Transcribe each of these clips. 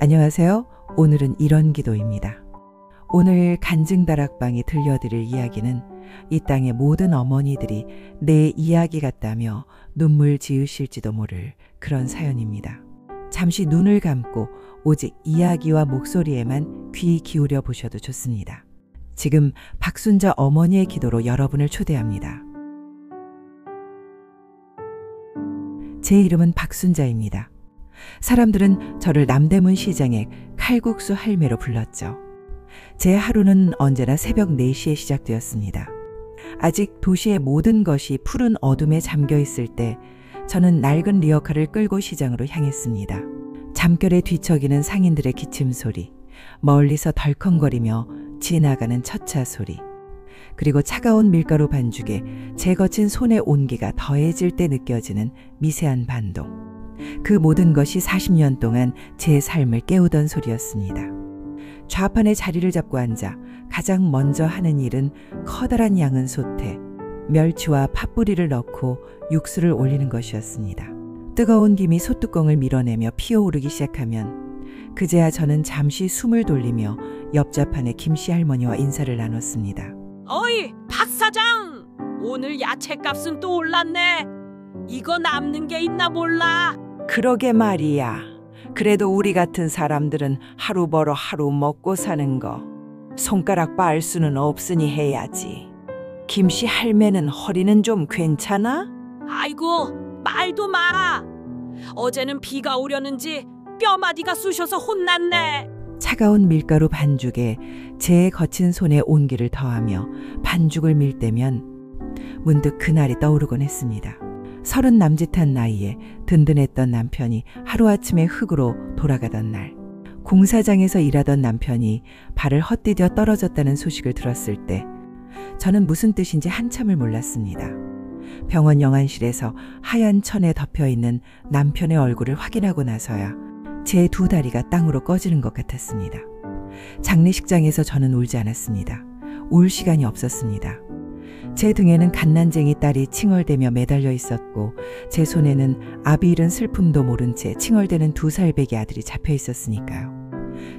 안녕하세요. 오늘은 이런 기도입니다. 오늘 간증다락방이 들려드릴 이야기는 이 땅의 모든 어머니들이 내 이야기 같다며 눈물 지으실지도 모를 그런 사연입니다. 잠시 눈을 감고 오직 이야기와 목소리에만 귀 기울여 보셔도 좋습니다. 지금 박순자 어머니의 기도로 여러분을 초대합니다. 제 이름은 박순자입니다. 사람들은 저를 남대문 시장의 칼국수 할매로 불렀죠. 제 하루는 언제나 새벽 4시에 시작되었습니다. 아직 도시의 모든 것이 푸른 어둠에 잠겨 있을 때 저는 낡은 리어카를 끌고 시장으로 향했습니다. 잠결에 뒤척이는 상인들의 기침 소리, 멀리서 덜컹거리며 지나가는 첫차 소리, 그리고 차가운 밀가루 반죽에 제 거친 손의 온기가 더해질 때 느껴지는 미세한 반동. 그 모든 것이 40년 동안 제 삶을 깨우던 소리였습니다. 좌판에 자리를 잡고 앉아 가장 먼저 하는 일은 커다란 양은 솥에 멸치와 팥뿌리를 넣고 육수를 올리는 것이었습니다. 뜨거운 김이 솥뚜껑을 밀어내며 피어오르기 시작하면 그제야 저는 잠시 숨을 돌리며 옆 좌판의 김씨 할머니와 인사를 나눴습니다. 어이, 박 사장! 오늘 야채값은 또 올랐네. 이거 남는 게 있나 몰라. 그러게 말이야. 그래도 우리 같은 사람들은 하루 벌어 하루 먹고 사는 거 손가락 빻을 수는 없으니 해야지. 김씨 할매는 허리는 좀 괜찮아? 아이고, 말도 마. 어제는 비가 오려는지 뼈마디가 쑤셔서 혼났네. 차가운 밀가루 반죽에 제 거친 손에 온기를 더하며 반죽을 밀 때면 문득 그날이 떠오르곤 했습니다. 30 남짓한 나이에 든든했던 남편이 하루아침에 흙으로 돌아가던 날, 공사장에서 일하던 남편이 발을 헛디뎌 떨어졌다는 소식을 들었을 때 저는 무슨 뜻인지 한참을 몰랐습니다. 병원 영안실에서 하얀 천에 덮여있는 남편의 얼굴을 확인하고 나서야 제 두 다리가 땅으로 꺼지는 것 같았습니다. 장례식장에서 저는 울지 않았습니다. 울 시간이 없었습니다. 제 등에는 갓난쟁이 딸이 칭얼대며 매달려 있었고 제 손에는 아비 잃은 슬픔도 모른 채 칭얼대는 2살배기 아들이 잡혀 있었으니까요.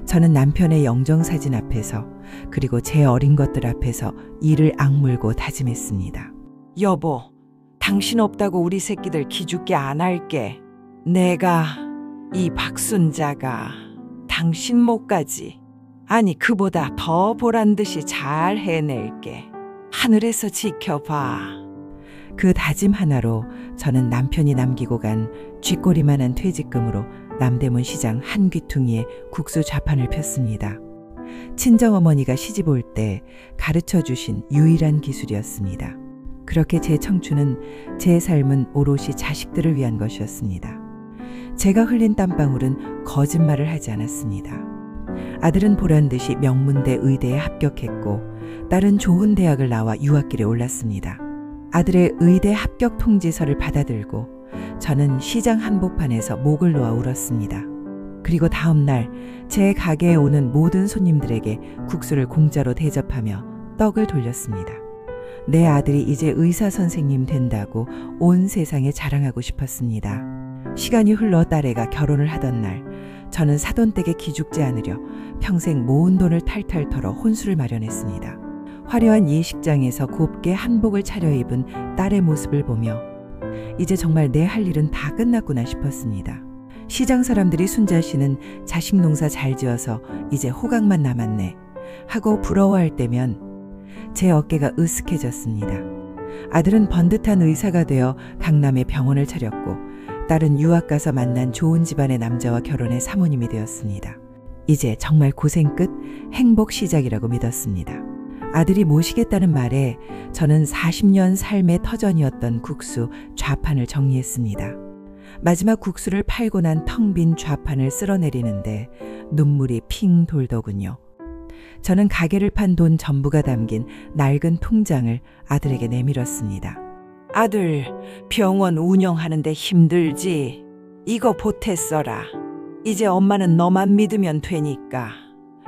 저는 남편의 영정사진 앞에서 그리고 제 어린 것들 앞에서 이를 악물고 다짐했습니다. 여보, 당신 없다고 우리 새끼들 기죽게 안 할게. 내가 이 박순자가 당신 목까지, 아니 그보다 더 보란듯이 잘 해낼게. 하늘에서 지켜봐. 그 다짐 하나로 저는 남편이 남기고 간 쥐꼬리만한 퇴직금으로 남대문 시장 한 귀퉁이에 국수 좌판을 폈습니다. 친정어머니가 시집 올 때 가르쳐 주신 유일한 기술이었습니다. 그렇게 제 청춘은, 제 삶은 오롯이 자식들을 위한 것이었습니다. 제가 흘린 땀방울은 거짓말을 하지 않았습니다. 아들은 보란듯이 명문대 의대에 합격했고 딸은 좋은 대학을 나와 유학길에 올랐습니다. 아들의 의대 합격 통지서를 받아들고 저는 시장 한복판에서 목을 놓아 울었습니다. 그리고 다음 날 제 가게에 오는 모든 손님들에게 국수를 공짜로 대접하며 떡을 돌렸습니다. 내 아들이 이제 의사 선생님 된다고 온 세상에 자랑하고 싶었습니다. 시간이 흘러 딸애가 결혼을 하던 날 저는 사돈댁에 기죽지 않으려 평생 모은 돈을 탈탈 털어 혼수를 마련했습니다. 화려한 예식장에서 곱게 한복을 차려입은 딸의 모습을 보며 이제 정말 내 할 일은 다 끝났구나 싶었습니다. 시장 사람들이 순자 씨는 자식 농사 잘 지어서 이제 호강만 남았네 하고 부러워할 때면 제 어깨가 으쓱해졌습니다. 아들은 번듯한 의사가 되어 강남에 병원을 차렸고 딸은 유학 가서 만난 좋은 집안의 남자와 결혼해 사모님이 되었습니다. 이제 정말 고생 끝 행복 시작이라고 믿었습니다. 아들이 모시겠다는 말에 저는 40년 삶의 터전이었던 국수 좌판을 정리했습니다. 마지막 국수를 팔고 난 텅 빈 좌판을 쓸어내리는데 눈물이 핑 돌더군요. 저는 가게를 판 돈 전부가 담긴 낡은 통장을 아들에게 내밀었습니다. 아들, 병원 운영하는데 힘들지? 이거 보태 써라. 이제 엄마는 너만 믿으면 되니까.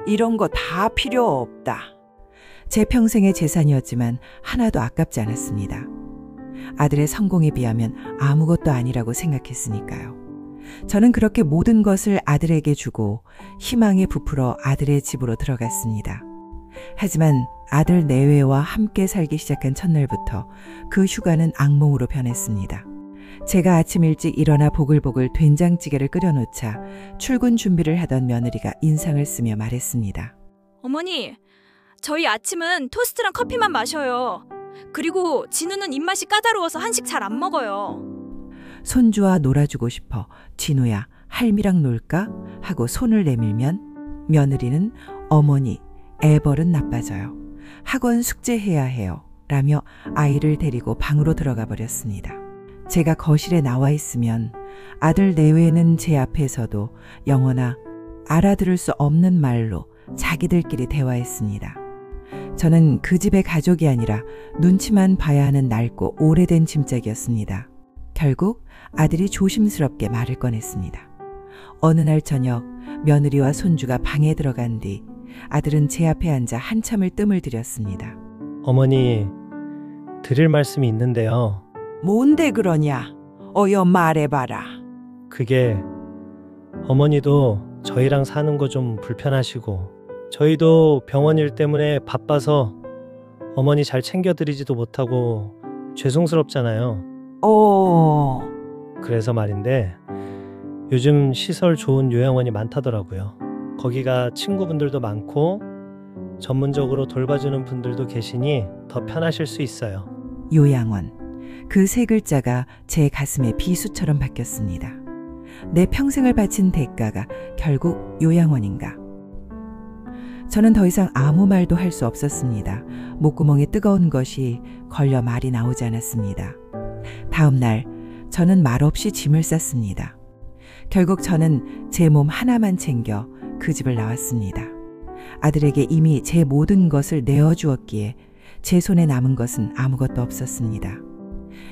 이런 거 다 필요 없다. 제 평생의 재산이었지만 하나도 아깝지 않았습니다. 아들의 성공에 비하면 아무것도 아니라고 생각했으니까요. 저는 그렇게 모든 것을 아들에게 주고 희망에 부풀어 아들의 집으로 들어갔습니다. 하지만 아들 내외와 함께 살기 시작한 첫날부터 그 휴가는 악몽으로 변했습니다. 제가 아침 일찍 일어나 보글보글 된장찌개를 끓여놓자 출근 준비를 하던 며느리가 인상을 쓰며 말했습니다. 어머니, 저희 아침은 토스트랑 커피만 마셔요. 그리고 진우는 입맛이 까다로워서 한식 잘 안 먹어요. 손주와 놀아주고 싶어 진우야 할미랑 놀까? 하고 손을 내밀면 며느리는 어머니 애벌은 나빠져요. 학원 숙제해야 해요. 라며 아이를 데리고 방으로 들어가 버렸습니다. 제가 거실에 나와 있으면 아들 내외는 제 앞에서도 영어나 알아들을 수 없는 말로 자기들끼리 대화했습니다. 저는 그 집의 가족이 아니라 눈치만 봐야 하는 낡고 오래된 짐짝이었습니다. 결국 아들이 조심스럽게 말을 꺼냈습니다. 어느 날 저녁 며느리와 손주가 방에 들어간 뒤 아들은 제 앞에 앉아 한참을 뜸을 들였습니다. 어머니, 드릴 말씀이 있는데요. 뭔데 그러냐? 어여 말해봐라. 그게 어머니도 저희랑 사는 거 좀 불편하시고 저희도 병원 일 때문에 바빠서 어머니 잘 챙겨드리지도 못하고 죄송스럽잖아요. 그래서 말인데 요즘 시설 좋은 요양원이 많다더라고요. 거기가 친구분들도 많고 전문적으로 돌봐주는 분들도 계시니 더 편하실 수 있어요. 요양원. 그 세 글자가 제 가슴에 비수처럼 박혔습니다. 내 평생을 바친 대가가 결국 요양원인가. 저는 더 이상 아무 말도 할 수 없었습니다. 목구멍에 뜨거운 것이 걸려 말이 나오지 않았습니다. 다음 날 저는 말없이 짐을 쌌습니다. 결국 저는 제 몸 하나만 챙겨 그 집을 나왔습니다. 아들에게 이미 제 모든 것을 내어주었기에 제 손에 남은 것은 아무것도 없었습니다.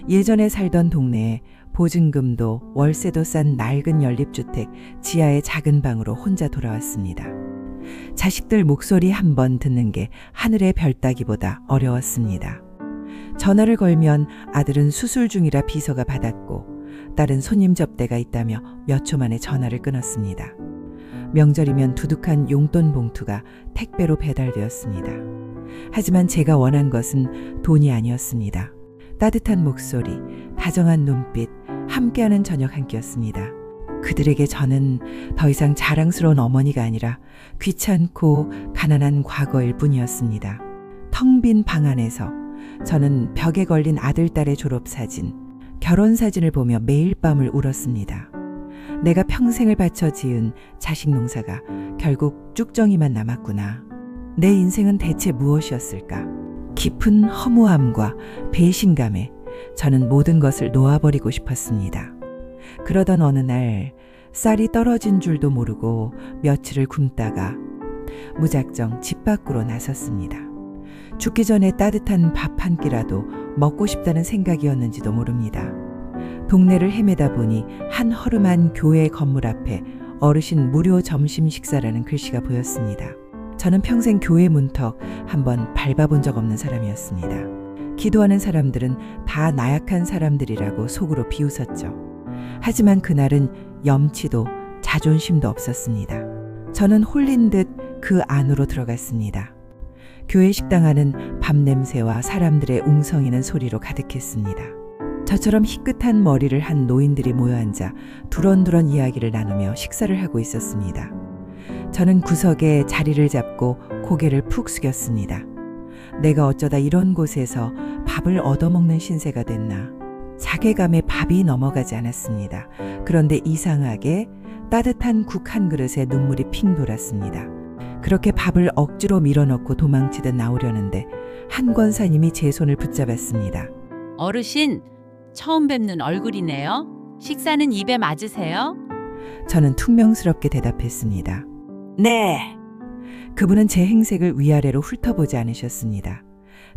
예전에 살던 동네에 보증금도 월세도 싼 낡은 연립주택 지하의 작은 방으로 혼자 돌아왔습니다. 자식들 목소리 한 번 듣는 게 하늘의 별 따기보다 어려웠습니다. 전화를 걸면 아들은 수술 중이라 비서가 받았고 딸은 손님 접대가 있다며 몇 초 만에 전화를 끊었습니다. 명절이면 두둑한 용돈 봉투가 택배로 배달되었습니다. 하지만 제가 원한 것은 돈이 아니었습니다. 따뜻한 목소리, 다정한 눈빛, 함께하는 저녁 한 끼였습니다. 그들에게 저는 더 이상 자랑스러운 어머니가 아니라 귀찮고 가난한 과거일 뿐이었습니다. 텅 빈 방 안에서 저는 벽에 걸린 아들, 딸의 졸업사진, 결혼사진을 보며 매일 밤을 울었습니다. 내가 평생을 바쳐 지은 자식 농사가 결국 쭉정이만 남았구나. 내 인생은 대체 무엇이었을까? 깊은 허무함과 배신감에 저는 모든 것을 놓아버리고 싶었습니다. 그러던 어느 날 쌀이 떨어진 줄도 모르고 며칠을 굶다가 무작정 집 밖으로 나섰습니다. 죽기 전에 따뜻한 밥 한 끼라도 먹고 싶다는 생각이었는지도 모릅니다. 동네를 헤매다 보니 한 허름한 교회 건물 앞에 어르신 무료 점심 식사라는 글씨가 보였습니다. 저는 평생 교회 문턱 한번 밟아본 적 없는 사람이었습니다. 기도하는 사람들은 다 나약한 사람들이라고 속으로 비웃었죠. 하지만 그날은 염치도 자존심도 없었습니다. 저는 홀린 듯 그 안으로 들어갔습니다. 교회 식당 안은 밥 냄새와 사람들의 웅성이는 소리로 가득했습니다. 저처럼 희끗한 머리를 한 노인들이 모여 앉아 두런두런 이야기를 나누며 식사를 하고 있었습니다. 저는 구석에 자리를 잡고 고개를 푹 숙였습니다. 내가 어쩌다 이런 곳에서 밥을 얻어먹는 신세가 됐나. 자괴감에 밥이 넘어가지 않았습니다. 그런데 이상하게 따뜻한 국 한 그릇에 눈물이 핑 돌았습니다. 그렇게 밥을 억지로 밀어넣고 도망치듯 나오려는데 한 권사님이 제 손을 붙잡았습니다. 어르신, 처음 뵙는 얼굴이네요. 식사는 입에 맞으세요? 저는 퉁명스럽게 대답했습니다. 네. 그분은 제 행색을 위아래로 훑어보지 않으셨습니다.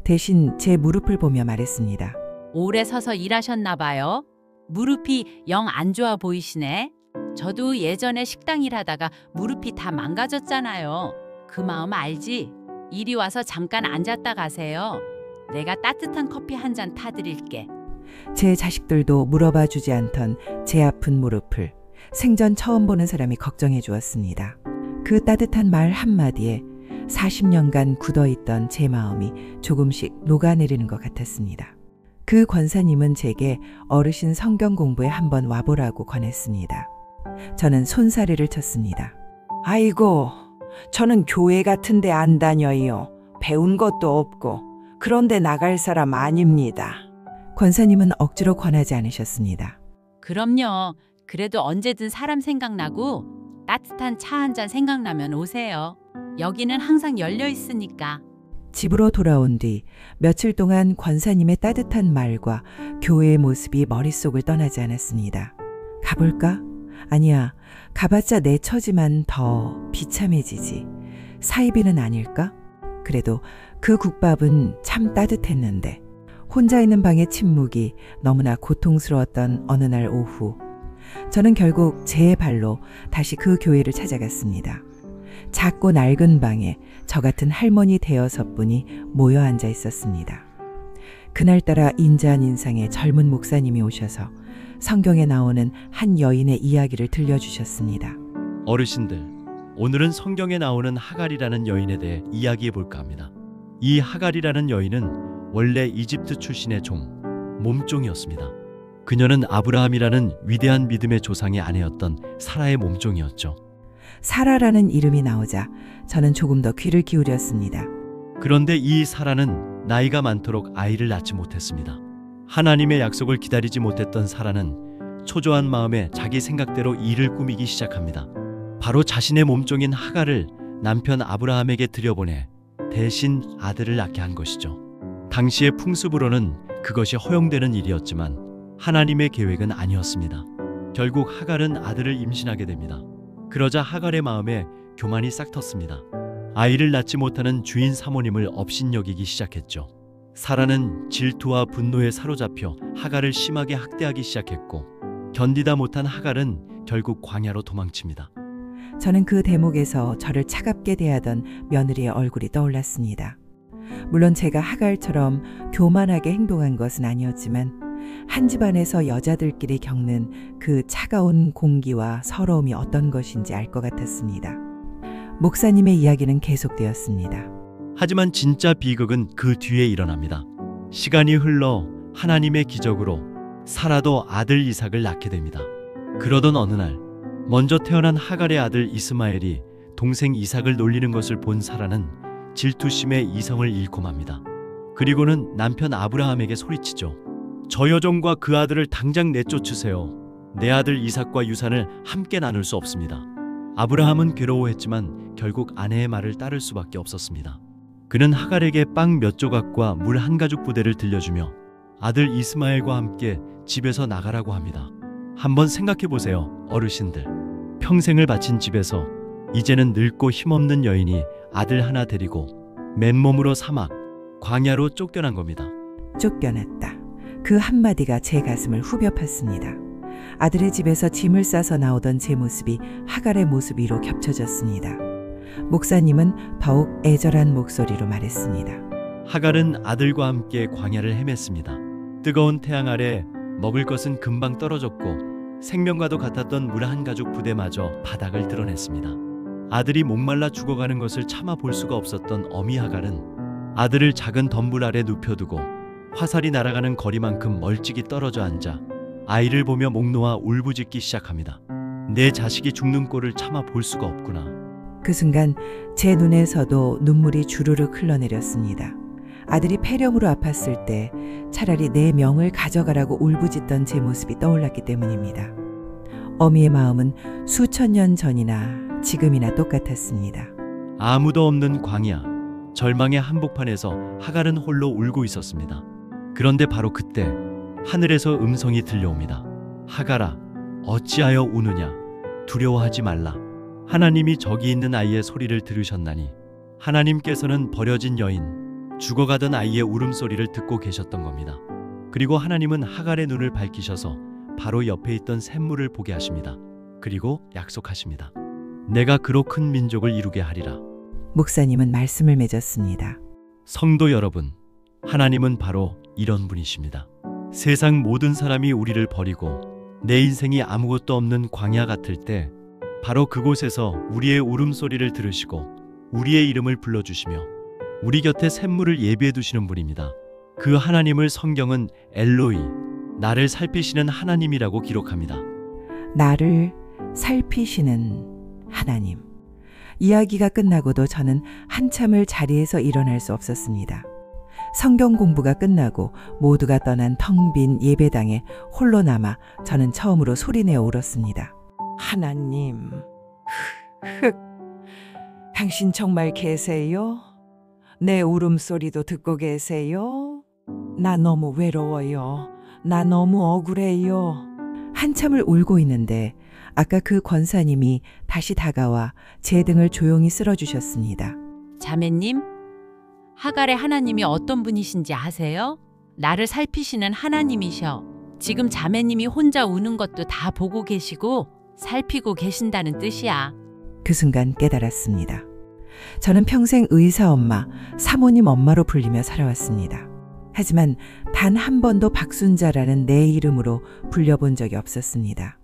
대신 제 무릎을 보며 말했습니다. 오래 서서 일하셨나 봐요. 무릎이 영 안 좋아 보이시네. 저도 예전에 식당 일하다가 무릎이 다 망가졌잖아요. 그 마음 알지? 이리 와서 잠깐 앉았다 가세요. 내가 따뜻한 커피 한 잔 타드릴게. 제 자식들도 물어봐 주지 않던 제 아픈 무릎을 생전 처음 보는 사람이 걱정해 주었습니다. 그 따뜻한 말 한마디에 40년간 굳어있던 제 마음이 조금씩 녹아내리는 것 같았습니다. 그 권사님은 제게 어르신 성경 공부에 한번 와보라고 권했습니다. 저는 손사래를 쳤습니다. 아이고, 저는 교회 같은 데 안 다녀요. 배운 것도 없고 그런데 나갈 사람 아닙니다. 권사님은 억지로 권하지 않으셨습니다. 그럼요. 그래도 언제든 사람 생각나고 따뜻한 차 한 잔 생각나면 오세요. 여기는 항상 열려 있으니까. 집으로 돌아온 뒤 며칠 동안 권사님의 따뜻한 말과 교회의 모습이 머릿속을 떠나지 않았습니다. 가볼까? 아니야, 가봤자 내 처지만 더 비참해지지. 사이비는 아닐까? 그래도 그 국밥은 참 따뜻했는데. 혼자 있는 방의 침묵이 너무나 고통스러웠던 어느 날 오후, 저는 결국 제 발로 다시 그 교회를 찾아갔습니다. 작고 낡은 방에 저 같은 할머니 대여섯 분이 모여 앉아 있었습니다. 그날따라 인자한 인상의 젊은 목사님이 오셔서 성경에 나오는 한 여인의 이야기를 들려주셨습니다. 어르신들, 오늘은 성경에 나오는 하갈이라는 여인에 대해 이야기해 볼까 합니다. 이 하갈이라는 여인은 원래 이집트 출신의 몸종이었습니다. 그녀는 아브라함이라는 위대한 믿음의 조상의 아내였던 사라의 몸종이었죠. 사라라는 이름이 나오자 저는 조금 더 귀를 기울였습니다. 그런데 이 사라는 나이가 많도록 아이를 낳지 못했습니다. 하나님의 약속을 기다리지 못했던 사라는 초조한 마음에 자기 생각대로 일을 꾸미기 시작합니다. 바로 자신의 몸종인 하갈을 남편 아브라함에게 들여보내 대신 아들을 낳게 한 것이죠. 당시의 풍습으로는 그것이 허용되는 일이었지만 하나님의 계획은 아니었습니다. 결국 하갈은 아들을 임신하게 됩니다. 그러자 하갈의 마음에 교만이 싹 텄습니다. 아이를 낳지 못하는 주인 사모님을 업신여기기 시작했죠. 사라는 질투와 분노에 사로잡혀 하갈을 심하게 학대하기 시작했고, 견디다 못한 하갈은 결국 광야로 도망칩니다. 저는 그 대목에서 저를 차갑게 대하던 며느리의 얼굴이 떠올랐습니다. 물론 제가 하갈처럼 교만하게 행동한 것은 아니었지만 한 집안에서 여자들끼리 겪는 그 차가운 공기와 서러움이 어떤 것인지 알 것 같았습니다. 목사님의 이야기는 계속되었습니다. 하지만 진짜 비극은 그 뒤에 일어납니다. 시간이 흘러 하나님의 기적으로 사라도 아들 이삭을 낳게 됩니다. 그러던 어느 날 먼저 태어난 하갈의 아들 이스마엘이 동생 이삭을 놀리는 것을 본 사라는 질투심에 이성을 잃고 맙니다. 그리고는 남편 아브라함에게 소리치죠. 저 여종과 그 아들을 당장 내쫓으세요. 내 아들 이삭과 유산을 함께 나눌 수 없습니다. 아브라함은 괴로워했지만 결국 아내의 말을 따를 수밖에 없었습니다. 그는 하갈에게 빵 몇 조각과 물 한 가죽 부대를 들려주며 아들 이스마엘과 함께 집에서 나가라고 합니다. 한번 생각해 보세요, 어르신들. 평생을 바친 집에서 이제는 늙고 힘없는 여인이 아들 하나 데리고 맨몸으로 사막, 광야로 쫓겨난 겁니다. 쫓겨났다. 그 한마디가 제 가슴을 후벼 팠습니다. 아들의 집에서 짐을 싸서 나오던 제 모습이 하갈의 모습 위로 겹쳐졌습니다. 목사님은 더욱 애절한 목소리로 말했습니다. 하갈은 아들과 함께 광야를 헤맸습니다. 뜨거운 태양 아래 먹을 것은 금방 떨어졌고 생명과도 같았던 물 한 가죽 부대마저 바닥을 드러냈습니다. 아들이 목말라 죽어가는 것을 참아 볼 수가 없었던 어미 하갈은 아들을 작은 덤불 아래 눕혀두고 화살이 날아가는 거리만큼 멀찍이 떨어져 앉아 아이를 보며 목 놓아 울부짖기 시작합니다. 내 자식이 죽는 꼴을 참아 볼 수가 없구나. 그 순간 제 눈에서도 눈물이 주르륵 흘러내렸습니다. 아들이 폐렴으로 아팠을 때 차라리 내 명을 가져가라고 울부짖던 제 모습이 떠올랐기 때문입니다. 어미의 마음은 수천 년 전이나 지금이나 똑같았습니다. 아무도 없는 광야, 절망의 한복판에서 하갈은 홀로 울고 있었습니다. 그런데 바로 그때 하늘에서 음성이 들려옵니다. 하갈아, 어찌하여 우느냐? 두려워하지 말라. 하나님이 저기 있는 아이의 소리를 들으셨나니 하나님께서는 버려진 여인, 죽어가던 아이의 울음소리를 듣고 계셨던 겁니다. 그리고 하나님은 하갈의 눈을 밝히셔서 바로 옆에 있던 샘물을 보게 하십니다. 그리고 약속하십니다. 내가 그로 큰 민족을 이루게 하리라. 목사님은 말씀을 맺었습니다. 성도 여러분, 하나님은 바로 이런 분이십니다. 세상 모든 사람이 우리를 버리고 내 인생이 아무것도 없는 광야 같을 때 바로 그곳에서 우리의 울음소리를 들으시고 우리의 이름을 불러주시며 우리 곁에 샘물을 예비해 두시는 분입니다. 그 하나님을 성경은 엘로이, 나를 살피시는 하나님이라고 기록합니다. 나를 살피시는 하나님. 이야기가 끝나고도 저는 한참을 자리에서 일어날 수 없었습니다. 성경 공부가 끝나고 모두가 떠난 텅 빈 예배당에 홀로 남아 저는 처음으로 소리내어 울었습니다. 하나님, 당신 정말 계세요? 내 울음소리도 듣고 계세요? 나 너무 외로워요. 나 너무 억울해요. 한참을 울고 있는데 아까 그 권사님이 다시 다가와 제 등을 조용히 쓸어주셨습니다. 자매님, 하갈의 하나님이 어떤 분이신지 아세요? 나를 살피시는 하나님이셔. 지금 자매님이 혼자 우는 것도 다 보고 계시고 살피고 계신다는 뜻이야. 그 순간 깨달았습니다. 저는 평생 의사 엄마, 사모님 엄마로 불리며 살아왔습니다. 하지만 단 한 번도 박순자라는 내 이름으로 불려본 적이 없었습니다.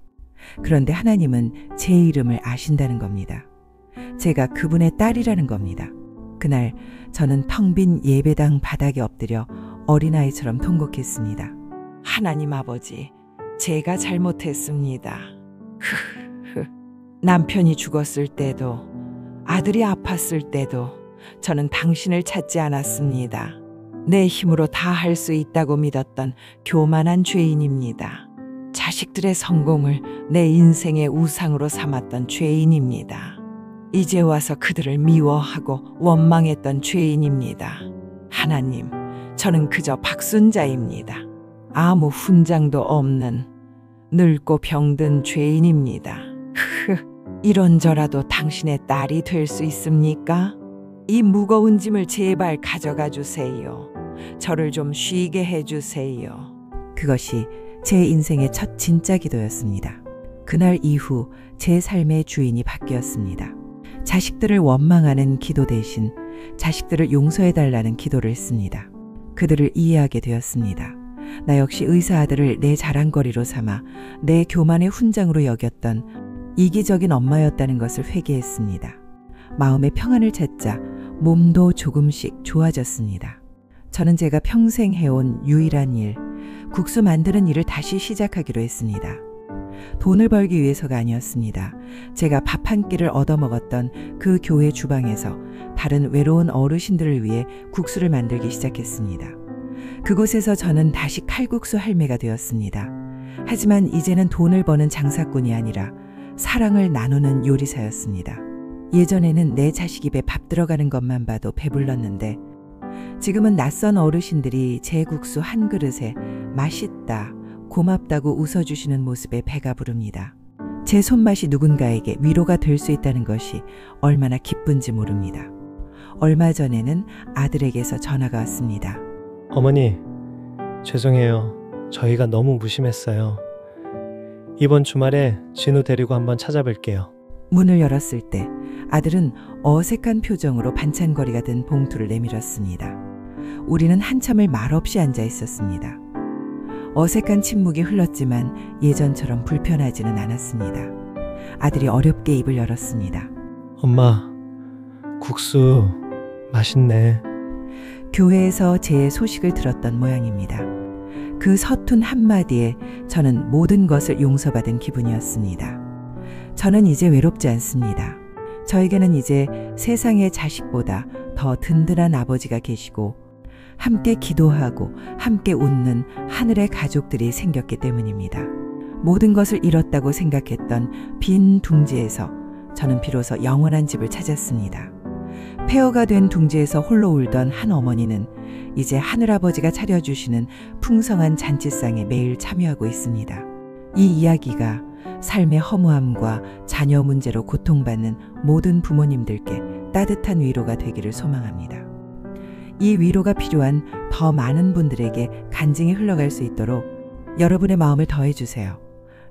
그런데 하나님은 제 이름을 아신다는 겁니다. 제가 그분의 딸이라는 겁니다. 그날 저는 텅 빈 예배당 바닥에 엎드려 어린아이처럼 통곡했습니다. 하나님 아버지, 제가 잘못했습니다. 남편이 죽었을 때도, 아들이 아팠을 때도 저는 당신을 찾지 않았습니다. 내 힘으로 다 할 수 있다고 믿었던 교만한 죄인입니다. 자식들의 성공을 내 인생의 우상으로 삼았던 죄인입니다. 이제 와서 그들을 미워하고 원망했던 죄인입니다. 하나님, 저는 그저 박순자입니다. 아무 훈장도 없는 늙고 병든 죄인입니다. 이런저라도 당신의 딸이 될 수 있습니까? 이 무거운 짐을 제발 가져가 주세요. 저를 좀 쉬게 해주세요. 그것이 제 인생의 첫 진짜 기도였습니다. 그날 이후 제 삶의 주인이 바뀌었습니다. 자식들을 원망하는 기도 대신 자식들을 용서해달라는 기도를 했습니다. 그들을 이해하게 되었습니다. 나 역시 의사 아들을 내 자랑거리로 삼아 내 교만의 훈장으로 여겼던 이기적인 엄마였다는 것을 회개했습니다. 마음의 평안을 찾자 몸도 조금씩 좋아졌습니다. 저는 제가 평생 해온 유일한 일, 국수 만드는 일을 다시 시작하기로 했습니다. 돈을 벌기 위해서가 아니었습니다. 제가 밥 한 끼를 얻어먹었던 그 교회 주방에서 다른 외로운 어르신들을 위해 국수를 만들기 시작했습니다. 그곳에서 저는 다시 칼국수 할매가 되었습니다. 하지만 이제는 돈을 버는 장사꾼이 아니라 사랑을 나누는 요리사였습니다. 예전에는 내 자식 입에 밥 들어가는 것만 봐도 배불렀는데 지금은 낯선 어르신들이 제 국수 한 그릇에 맛있다, 고맙다고 웃어주시는 모습에 배가 부릅니다. 제 손맛이 누군가에게 위로가 될 수 있다는 것이 얼마나 기쁜지 모릅니다. 얼마 전에는 아들에게서 전화가 왔습니다. 어머니, 죄송해요. 저희가 너무 무심했어요. 이번 주말에 진우 데리고 한번 찾아뵐게요. 문을 열었을 때 아들은 어색한 표정으로 반찬거리가 든 봉투를 내밀었습니다. 우리는 한참을 말없이 앉아 있었습니다. 어색한 침묵이 흘렀지만 예전처럼 불편하지는 않았습니다. 아들이 어렵게 입을 열었습니다. 엄마, 국수 맛있네. 교회에서 제 소식을 들었던 모양입니다. 그 서툰 한마디에 저는 모든 것을 용서받은 기분이었습니다. 저는 이제 외롭지 않습니다. 저에게는 이제 세상의 자식보다 더 든든한 아버지가 계시고 함께 기도하고 함께 웃는 하늘의 가족들이 생겼기 때문입니다. 모든 것을 잃었다고 생각했던 빈 둥지에서 저는 비로소 영원한 집을 찾았습니다. 폐허가 된 둥지에서 홀로 울던 한 어머니는 이제 하늘아버지가 차려주시는 풍성한 잔치상에 매일 참여하고 있습니다. 이 이야기가 삶의 허무함과 자녀 문제로 고통받는 모든 부모님들께 따뜻한 위로가 되기를 소망합니다. 이 위로가 필요한 더 많은 분들에게 간증이 흘러갈 수 있도록 여러분의 마음을 더해주세요.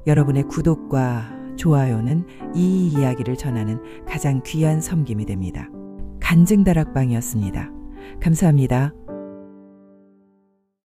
여러분의 구독과 좋아요는 이 이야기를 전하는 가장 귀한 섬김이 됩니다. 간증다락방이었습니다. 감사합니다.